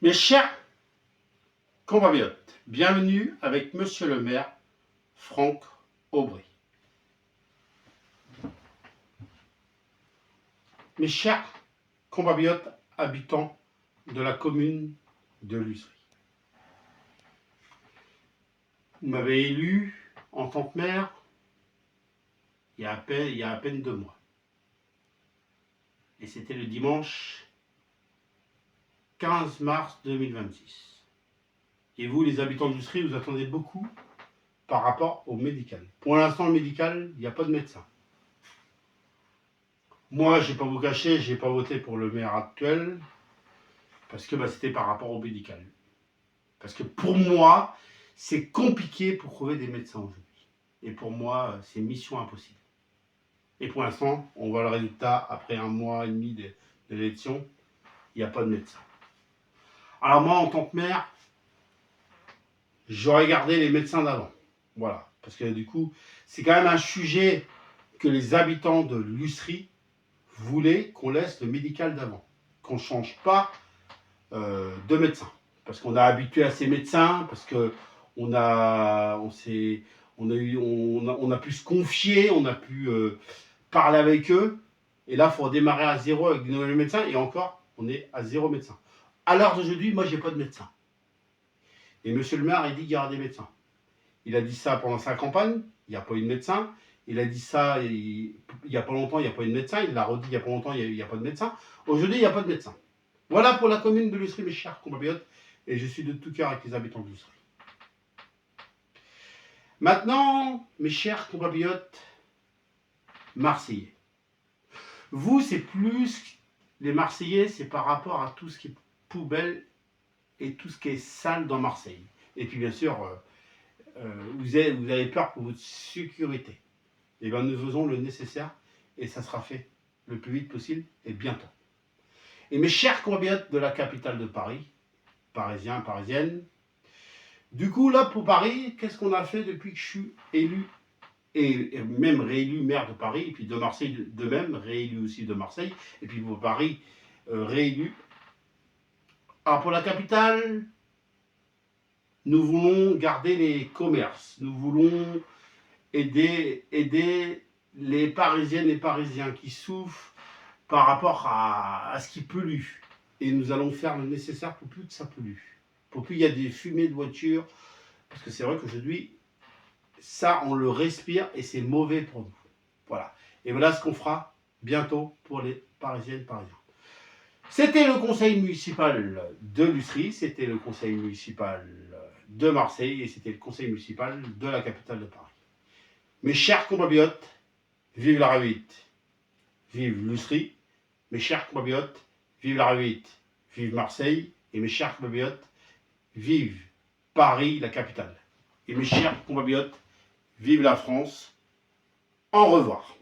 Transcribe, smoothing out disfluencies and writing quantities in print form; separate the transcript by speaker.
Speaker 1: Mes chers compatriotes, bienvenue avec Monsieur le maire Franck Aubry. Mes chers compatriotes habitants de la commune de Lussery, vous m'avez élu en tant que maire il y a à peine 2 mois. Et c'était le dimanche 15 mars 2026. Et vous, les habitants de Lussery, vous attendez beaucoup par rapport au médical. Pour l'instant, le médical, il n'y a pas de médecin. Moi, je ne vais pas vous cacher, je n'ai pas voté pour le maire actuel parce que c'était par rapport au médical. Parce que pour moi, c'est compliqué pour trouver des médecins aujourd'hui. Et pour moi, c'est mission impossible. Et pour l'instant, on voit le résultat après 1 mois et demi d'élection, il n'y a pas de médecin. Alors moi, en tant que maire, j'aurais gardé les médecins d'avant. Voilà. Parce que du coup, c'est quand même un sujet que les habitants de Lussery voulaient qu'on laisse le médical d'avant. Qu'on ne change pas de médecin. Parce qu'on a habitué à ces médecins, parce qu'on a pu se confier, on a pu parler avec eux. Et là, il faut redémarrer à zéro avec des nouveaux médecins. Et encore, on est à 0 médecin. À l'heure d'aujourd'hui, moi, j'ai pas de médecin. Et monsieur le maire, il dit qu'il y aura des médecins. Il a dit ça pendant sa campagne, il n'y a pas eu de médecin. Il a dit ça il n'y a pas longtemps, il n'y a pas eu de médecin. Il l'a redit il n'y a pas longtemps, il n'y a pas de médecin. Aujourd'hui, il n'y a pas de médecin. Voilà pour la commune de Lussery, mes chers compatriotes. Et je suis de tout cœur avec les habitants de Lussery. Maintenant, mes chers compatriotes marseillais. Vous, c'est plus les Marseillais, c'est par rapport à tout ce qui est poubelle et tout ce qui est sale dans Marseille. Et puis bien sûr, vous avez peur pour votre sécurité. Et bien nous faisons le nécessaire et ça sera fait le plus vite possible et bientôt. Et mes chers compatriotes de la capitale de Paris, parisiens, parisiennes, du coup là pour Paris, qu'est-ce qu'on a fait depuis que je suis élu et même réélu maire de Paris, et puis de Marseille de même, réélu aussi de Marseille, et puis pour Paris, réélu. Alors pour la capitale, nous voulons garder les commerces, nous voulons aider les Parisiennes et Parisiens qui souffrent par rapport à ce qui pollue. Et nous allons faire le nécessaire pour plus que ça pollue, pour plus il y a des fumées de voitures, parce que c'est vrai qu'aujourd'hui, ça on le respire et c'est mauvais pour nous. Voilà. Et voilà ce qu'on fera bientôt pour les Parisiennes, Parisiens. C'était le conseil municipal de Lussery, c'était le conseil municipal de Marseille et c'était le conseil municipal de la capitale de Paris. Mes chers compatriotes, vive la réussite, vive Lussery. Mes chers compatriotes, vive la réussite, vive Marseille. Et mes chers compatriotes, vive Paris, la capitale. Et mes chers compatriotes, vive la France. Au revoir.